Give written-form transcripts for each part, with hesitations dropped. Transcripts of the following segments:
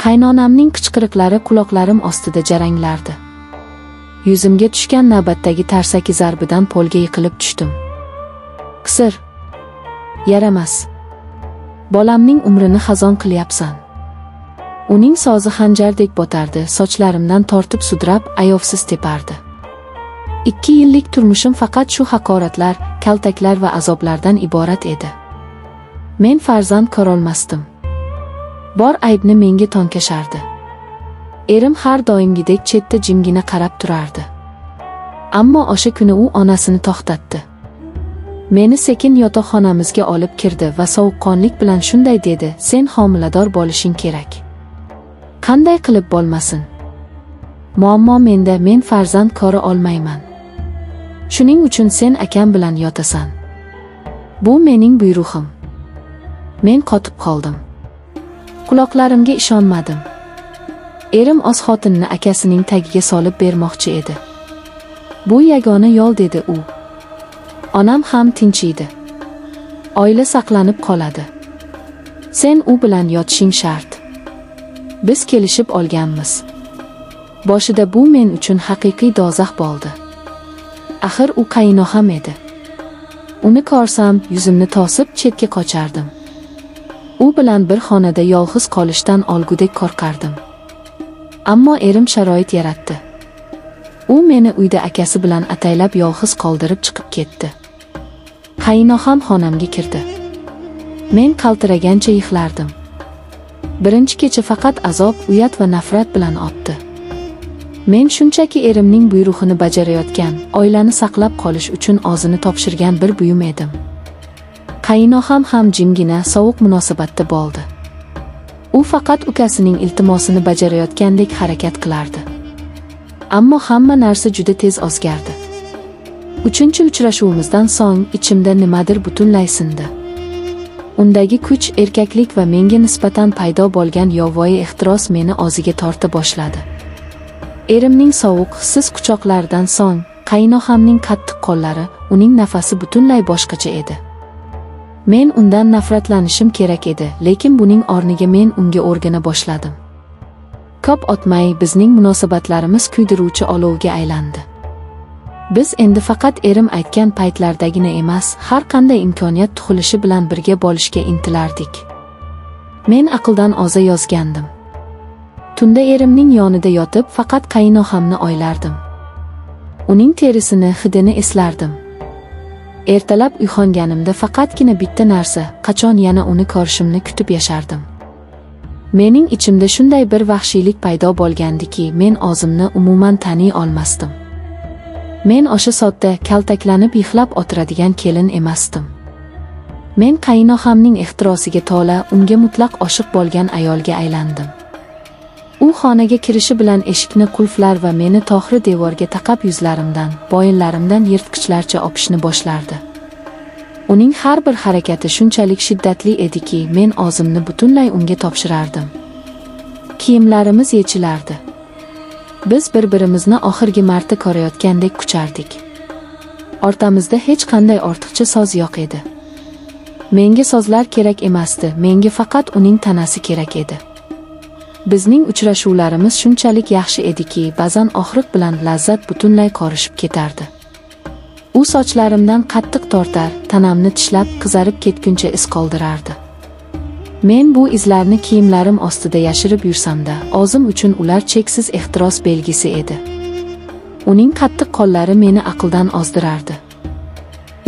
Qaynonamning qichqiriqlari quloqlarim ostida jaranglardi. Yuzimga tushgan navbatdagi tarsaki zarbidan polga yiqilib tushdim. Qisir. Yaramas. Bolamning umrini xazon qilyapsan. Uning so'zi xanjardek botardi, sochlarimdan tortib sudrab, ayovsiz tepardi. 2 yillik turmushim faqat shu haqoratlar, kaltaklar va azoblardan iborat edi. Men farzand ko'rolmasdim. Bor aybni menga tonkashardi. Erim har doimgidek chetda jimgina qarab turardi. Ammo o'sha kuni u onasini to'xtatdi. Meni sekin yotoqxonamizga olib kirdi va sovuqqonlik bilan shunday dedi: "Sen homilador bo'lishing kerak. Qanday qilib bo'lmasin? Muammo menda, men farzand ko'ra olmayman. Shuning uchun sen akam bilan yotasan. Bu mening buyrug'im." Men qotib qoldim. Quloqlarimga ishonmadim. Erim o'z xotinini akasining tagiga solib bermoqchi edi. Bu yagona yo'l, dedi u. Onam ham tinch edi. Oila saqlanib qoladi. Sen u bilan yotishing shart. Biz kelishib olganmiz. Boshida bu men uchun haqiqiy dozax bo'ldi. Axir u qaynoham edi. Uni ko'rsam, yuzimni tosib chetga qochardim. U bilan bir xonada yolg'iz qolishdan o'lgudek qo'rqardim. Ammo erim sharoit yaratdi. U meni uyda akasi bilan ataylab yolg'iz qoldirib chiqib ketdi. Qaynoham xonamga kirdi. Men qaltiragancha yig'lardim. Birinchi kecha faqat azob, uyat va nafrat bilan o'tdi. Men shunchaki erimning buyrug'ini bajarayotgan, oilani saqlab qolish uchun o'zini topshirgan bir buyum edim. Qaynoham ham jimgina, sovuq munosabatda bo'ldi. U faqat ukasining iltimosini bajarayotgandek harakat qilardi. Ammo hamma narsa juda tez o'zgardi. 3-uchrashuvimizdan so'ng ichimda nimadir butunlay sindi. Undagi kuch, erkaklik va menga nisbatan paydo bo'lgan yovvoyi ehtiros meni o'ziga torta boshladi. Erimning sovuq, hissiz quchoqlaridan so'ng, qaynohamning qattiq qo'llari, uning nafasi butunlay boshqacha edi. Men undan nafratlanishim kerak edi, lekin buning o'rniga men unga o'rgana boshladim. Ko'p o'tmay bizning munosabatlarimiz kuydiruvchi olovga aylandi. Biz endi faqat erim aytgan paytlardagina emas, har qanday imkoniyat tug'ilishi bilan birga bo'lishga intilardik. Men aqldan oza yozgandim. Tunda erimning yonida yotib faqat qaynohamni o'ylardim. Uning terisini, hidini eslardim. Ertalab uyg'onganimda faqatgina bitta narsa, qachon yana uni ko'rishimni kutib yashardim. Mening ichimda shunday bir vahshiylik paydo bo'lgandiki, men o'zimni umuman taniy olmasdim. Men o'sha sodda, kaltaklanib yig'lab o'tiradigan kelin emasdim. Men qaynohamning ehtirosiga to'la, unga mutlaq oshiq bo'lgan ayolga aylandim. U xonaga kirishi bilan eshikni qulflar va meni to'g'ri devorga taqab yuzlarimdan, bo'yinlarimdan yirtqichlarcha o'pishni boshlardi. Uning har bir harakati shunchalik shiddatli ediki, men o'zimni butunlay unga topshirardim. Kiyimlarimiz yechilardi. Biz bir-birimizni oxirgi marta ko'rayotgandek kuchardik. Ortamizda hech qanday ortiqcha so'z yo'q edi. Menga so'zlar kerak emasdi, menga faqat uning tanasi kerak edi. Bizning uchrashuvlarimiz shunchalik yaxshi ediki, ba'zan og'riq bilan lazzat butunlay qorishib ketardi. U sochlarimdan qattiq tortar, tanamni tishlab, qizarib ketguncha iz qoldirardi. Men bu izlarni kiyimlarim ostida yashirib yursam-da, o'zim uchun ular cheksiz ehtiros belgisi edi. Uning qattiq qo'llari meni aqldan ozdirardi.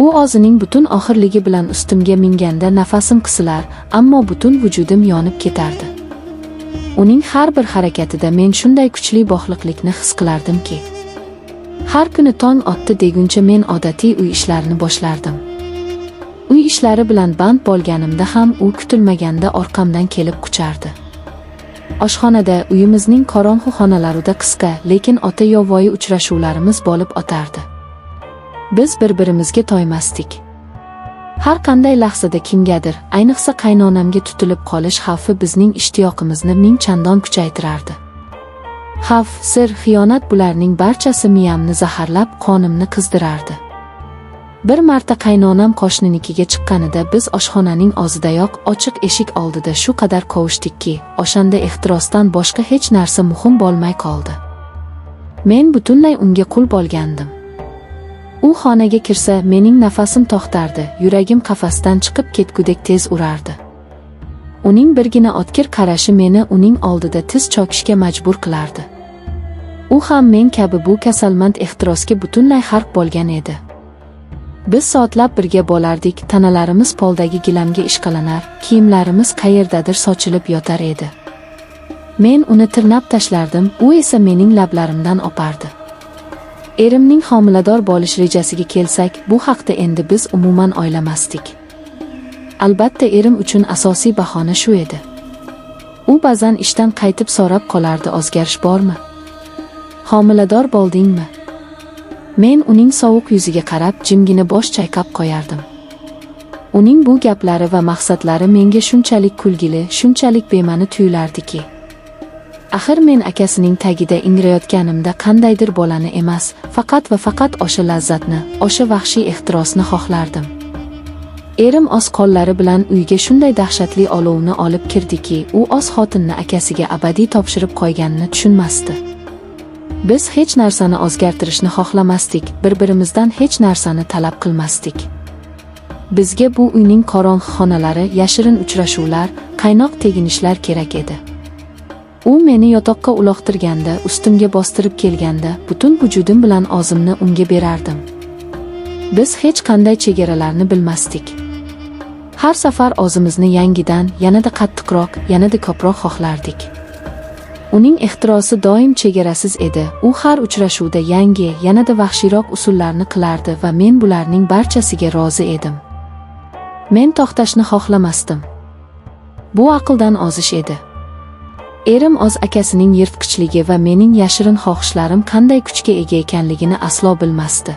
U o'zining butun oxirligi bilan ustimga minganda nafasim qisilar, ammo butun vujudim yonib ketardi. Uning har bir harakatida men shunday kuchli bog'liqlikni his qilardimki, har kuni tong otdi deguncha men odatiy uy ishlarini boshlardim. Uy ishlari bilan band bo'lganimda ham u kutilmaganda orqamdan kelib quchardi. Oshxonada, uyimizning qorong'u xonalarida qisqa, lekin o'ta yovvoyi uchrashuvlarimiz bo'lib o'tardi. Biz bir-birimizga toymasdik. Har qanday lahzada kimgadir, ayniqsa qaynonamga tutilib qolish xavfi bizning ishtiyoqimizni ming chandon kuchaytirardi. Xavf, sir, xiyonat bularning barchasi miyamni zaharlab, qonimni qizdirardi. Bir marta qaynonam qo'shninikiga chiqqanida biz oshxonaning og'zidayoq ochiq eshik oldida shu qadar qovushdikki, o'shanda ehtirosdan boshqa hech narsa muhim bo'lmay qoldi. Men butunlay unga qul bo'lgandim. U xonaga kirsa, mening nafasim to'xtardi, yuragim qafasdan chiqib ketgudek tez urardi. Uning birgina o'tkir qarashi meni uning oldida tiz cho'kishga majbur qilardi. U ham men kabi bu kasalmand ehtirosga butunlay g'arq bo'lgan edi. Biz soatlab birga bo'lardik, tanalarimiz poldagi gilamga ishqalanar, kiyimlarimiz qayerdadir sochilib yotar edi. Men uni tirnab tashlardim, u esa mening lablarimdan opardi. Erimning homilador bo'lish rejasiga kelsak, bu haqda endi biz umuman o'ylamasdik. Albatta erim uchun asosiy bahona shu edi. U ba'zan ishdan qaytib so'rab qolardi, o'zgarish bormi? Homilador bo'ldingmi? Men uning sovuq yuziga qarab jimgina bosh chayqab qo'yardim. Uning bu gaplari va maqsadlari menga shunchalik kulgili, shunchalik bema'ni tuyulardiki. Axir men akasining tagida ingrayotganimda qandaydir bolani emas, faqat va faqat o'sha lazzatni, o'sha vahshiy ehtirosni xohlardim. Erim o'z qo'llari bilan uyga shunday dahshatli olovni olib kirdiki, u o'z xotinni akasiga abadiy topshirib qo'yganini tushunmasdi. Biz hech narsani o'zgartirishni xohlamasdik, bir-birimizdan hech narsani talab qilmasdik. Bizga bu uyning qorong'u xonalari, yashirin uchrashuvlar, qaynoq teginishlar kerak edi. U meni yotoqqa uloqtirganda, ustimga bostirib kelganda, butun vujudim bilan o'zimni unga berardim. Biz hech qanday chegaralarni bilmasdik. Har safar o'zimizni yangidan, yanada qattiqroq, yanada ko'proq xohlardik. Uning ehtirosi doim chegarasiz edi. U har uchrashuvda yangi, yanada vahshiyroq usullarni qilardi va men bularning barchasiga rozi edim. Men to'xtashni xohlamasdim. Bu aqldan ozish edi. Erim o'z akasining yirtqichligi va mening yashirin xohishlarim qanday kuchga ega ekanligini aslo bilmasdi.